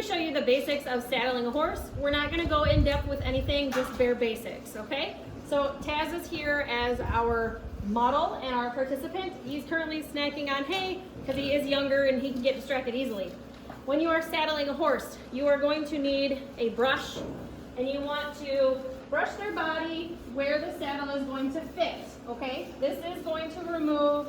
show you the basics of saddling a horse. We're not gonna go in depth with anything, just bare basics, okay? So Taz is here as our model and our participant. He's currently snacking on hay because he is younger and he can get distracted easily. When you are saddling a horse, you are going to need a brush, and you want to brush their body where the saddle is going to fit, okay? This is going to remove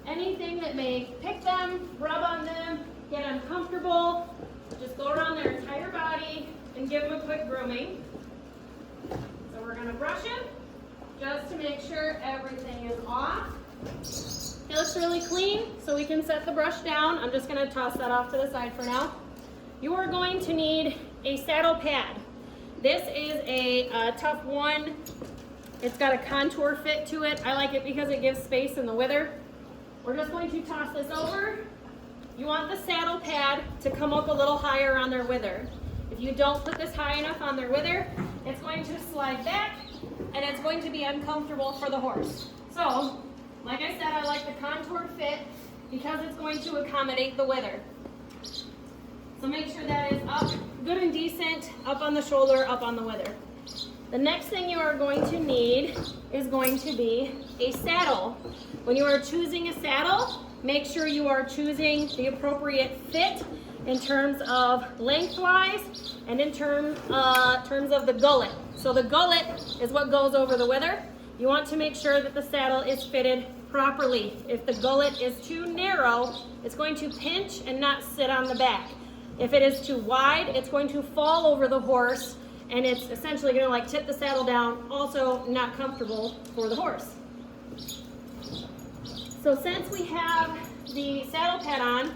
anything that may pick them, rub on them, get uncomfortable. Just go around their entire body and give them a quick grooming. So we're gonna brush him just to make sure everything is off. It looks really clean, so we can set the brush down. I'm just gonna toss that off to the side for now. You are going to need a saddle pad. This is a tough one. It's got a contour fit to it. I like it because it gives space in the wither. We're just going to toss this over. You want the saddle pad to come up a little higher on their wither. If you don't put this high enough on their wither, it's going to slide back and it's going to be uncomfortable for the horse. So, like I said, I like the contoured fit because it's going to accommodate the wither. So make sure that is up, good and decent, up on the shoulder, up on the wither. The next thing you are going to need is going to be a saddle. When you are choosing a saddle, make sure you are choosing the appropriate fit in terms of lengthwise and in terms of the gullet. So the gullet is what goes over the wither. You want to make sure that the saddle is fitted properly. If the gullet is too narrow, it's going to pinch and not sit on the back. If it is too wide, it's going to fall over the horse and it's essentially going to like tip the saddle down, also not comfortable for the horse. So since we have the saddle pad on,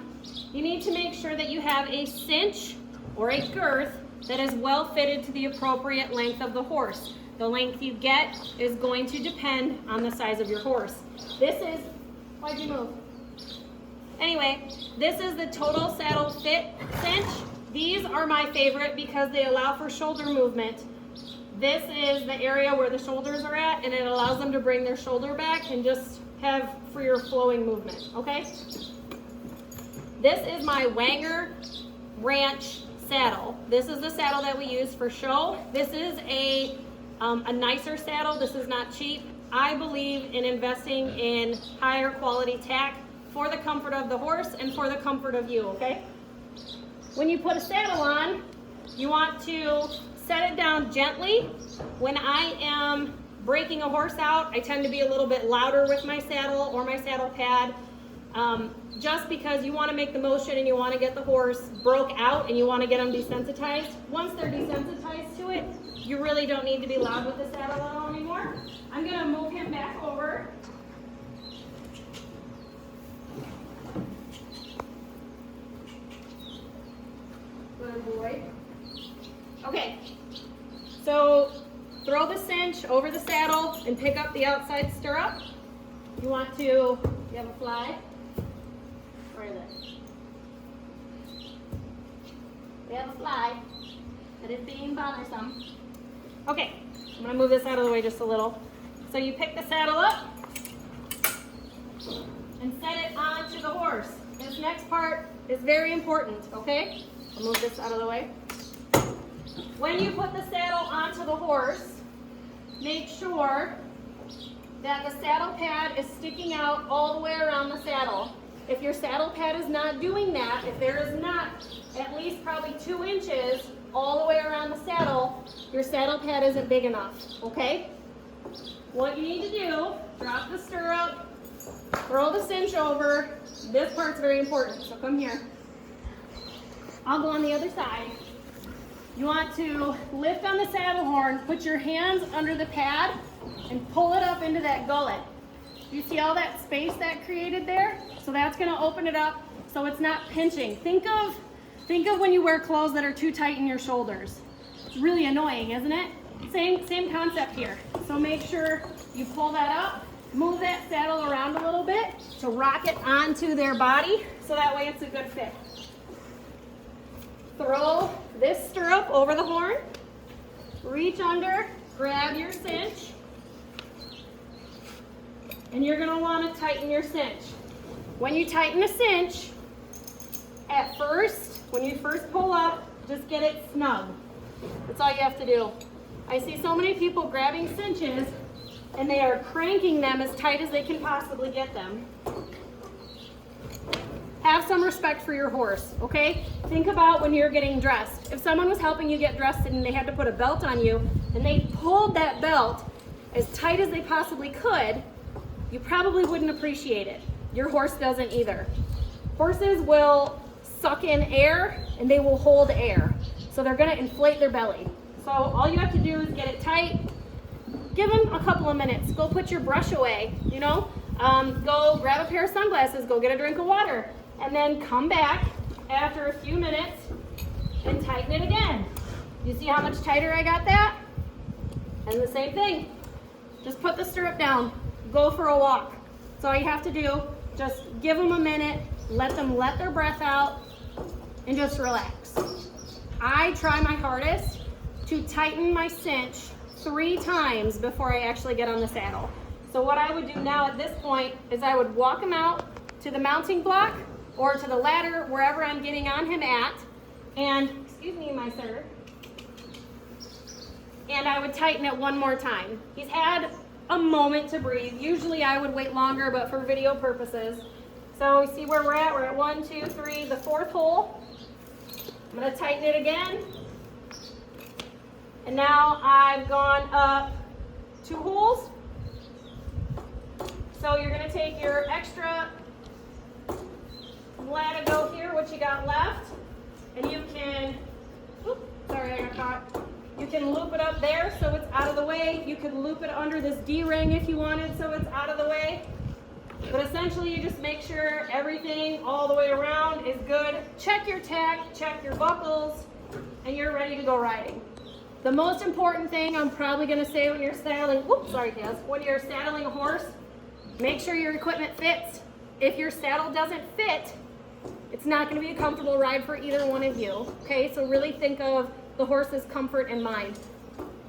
you need to make sure that you have a cinch or a girth that is well fitted to the appropriate length of the horse. The length you get is going to depend on the size of your horse. This is, why'd you move? Anyway, this is the Total Saddle Fit Cinch. These are my favorite because they allow for shoulder movement. This is the area where the shoulders are at, and it allows them to bring their shoulder back and just have freer flowing movement, okay? This is my Wenger Ranch saddle. This is the saddle that we use for show. This is a nicer saddle. This is not cheap. I believe in investing in higher quality tack for the comfort of the horse and for the comfort of you, okay? When you put a saddle on, you want to set it down gently. When I am breaking a horse out, I tend to be a little bit louder with my saddle or my saddle pad, just because you want to make the motion and you want to get the horse broke out and you want to get them desensitized. Once they're desensitized to it, you really don't need to be loud with the saddle on anymore. I'm going to move him back over. Good boy. Okay, so throw the cinch over the saddle and pick up the outside stirrup. You want to, you have a fly? Where is it? We have a fly that is being bothersome. Okay, I'm going to move this out of the way just a little. So you pick the saddle up and set it onto the horse. This next part is very important, okay? I'll move this out of the way. When you put the saddle onto the horse, make sure that the saddle pad is sticking out all the way around the saddle. If your saddle pad is not doing that, if there is not at least probably 2 inches all the way around the saddle, your saddle pad isn't big enough, okay? What you need to do, drop the stirrup, throw the cinch over. This part's very important, so come here. I'll go on the other side. You want to lift on the saddle horn, put your hands under the pad, and pull it up into that gullet. You see all that space that created there? So that's going to open it up so it's not pinching. Think of when you wear clothes that are too tight in your shoulders. It's really annoying, isn't it? Same concept here. So make sure you pull that up, move that saddle around a little bit to rock it onto their body so that way it's a good fit. Throw this stirrup over the horn, reach under, grab your cinch, and you're going to want to tighten your cinch. When you tighten a cinch, at first, when you first pull up, Just get it snug. That's all you have to do. I see so many people grabbing cinches and they are cranking them as tight as they can possibly get them. Have some respect for your horse, okay? Think about when you're getting dressed. If someone was helping you get dressed and they had to put a belt on you and they pulled that belt as tight as they possibly could, you probably wouldn't appreciate it. Your horse doesn't either. Horses will suck in air and they will hold air. So they're gonna inflate their belly. So all you have to do is get it tight. Give them a couple of minutes. Go put your brush away, you know? Go grab a pair of sunglasses, go get a drink of water, and then come back after a few minutes and tighten it again. You see how much tighter I got that? And the same thing. Just put the stirrup down, go for a walk. That's all you have to do. Just give them a minute, let them let their breath out, and just relax. I try my hardest to tighten my cinch 3 times before I actually get on the saddle. So what I would do now at this point is I would walk him out to the mounting block or to the ladder, wherever I'm getting on him at, and, excuse me, my sir, and I would tighten it one more time. He's had a moment to breathe. Usually I would wait longer, but for video purposes. So we see where we're at. We're at 1, 2, 3, the 4th hole. I'm gonna tighten it again. And now I've gone up 2 holes. So you're gonna take your extra latigo here, what you got left, and you can, sorry I got caught. You can loop it up there so it's out of the way. You can loop it under this D-ring if you wanted so it's out of the way. But essentially you just make sure everything all the way around is good. Check your tack, check your buckles, and you're ready to go riding. The most important thing I'm probably gonna say when you're saddling, when you're saddling a horse, make sure your equipment fits. If your saddle doesn't fit, it's not gonna be a comfortable ride for either one of you, okay? So really think of the horse's comfort in mind.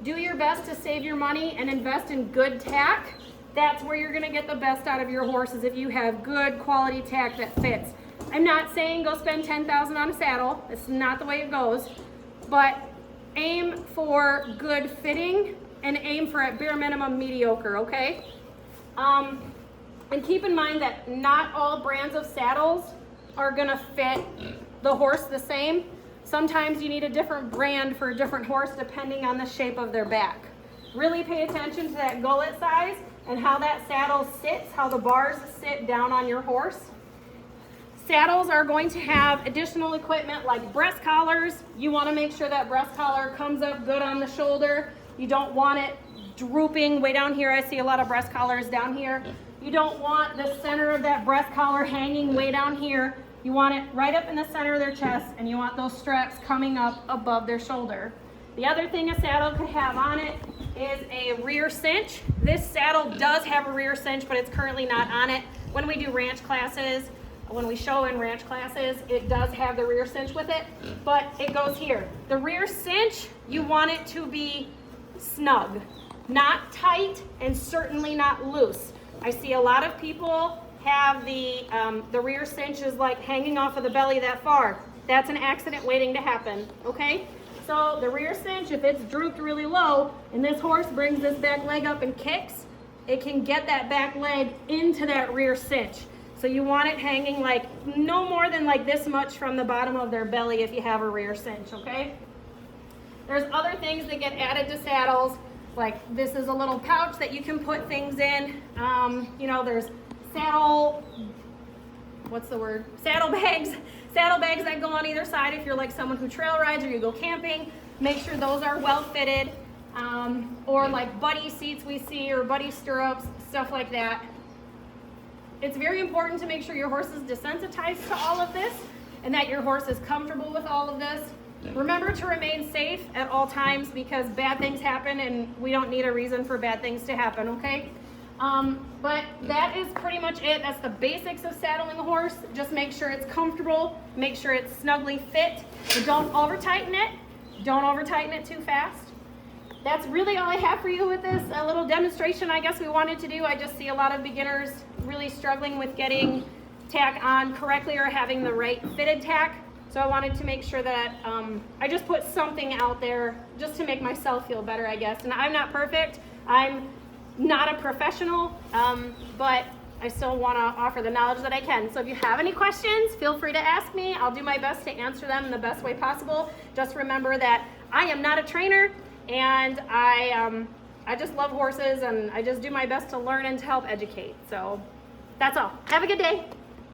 Do your best to save your money and invest in good tack. That's where you're gonna get the best out of your horses if you have good quality tack that fits. I'm not saying go spend $10,000 on a saddle. It's not the way it goes, but aim for good fitting and aim for at bare minimum mediocre, okay? And keep in mind that not all brands of saddles are gonna fit the horse the same. Sometimes you need a different brand for a different horse depending on the shape of their back. Really pay attention to that gullet size and how that saddle sits, how the bars sit down on your horse. Saddles are going to have additional equipment like breast collars. You want to make sure that breast collar comes up good on the shoulder. You don't want it drooping way down here. I see a lot of breast collars down here. You don't want the center of that breast collar hanging way down here. You want it right up in the center of their chest, and you want those straps coming up above their shoulder. The other thing a saddle could have on it is a rear cinch. This saddle does have a rear cinch, but it's currently not on it. When we do ranch classes, when we show in ranch classes, it does have the rear cinch with it, but it goes here. The rear cinch, you want it to be snug, not tight and certainly not loose. I see a lot of people have the rear cinch is like hanging off of the belly that far. That's an accident waiting to happen, okay? So the rear cinch, if it's drooped really low and this horse brings this back leg up and kicks, it can get that back leg into that rear cinch. So you want it hanging like no more than like this much from the bottom of their belly if you have a rear cinch, okay? There's other things that get added to saddles, like this is a little pouch that you can put things in. You know, there's saddle bags that go on either side if you're like someone who trail rides or you go camping. Make sure those are well fitted. Or like buddy seats we see, or buddy stirrups, stuff like that. It's very important to make sure your horse is desensitized to all of this and that your horse is comfortable with all of this. Remember to remain safe at all times because bad things happen and we don't need a reason for bad things to happen, okay? But that is pretty much it. That's the basics of saddling a horse. Just make sure it's comfortable, make sure it's snugly fit, but don't over tighten it. Don't over tighten it too fast. That's really all I have for you with this a little demonstration I guess we wanted to do. I just see a lot of beginners really struggling with getting tack on correctly or having the right fitted tack. So I wanted to make sure that I just put something out there just to make myself feel better, I guess. And I'm not perfect. I'm not a professional, but I still want to offer the knowledge that I can. So if you have any questions, feel free to ask me. I'll do my best to answer them in the best way possible. Just remember that I am not a trainer, and I just love horses, and I just do my best to learn and to help educate. So that's all. Have a good day.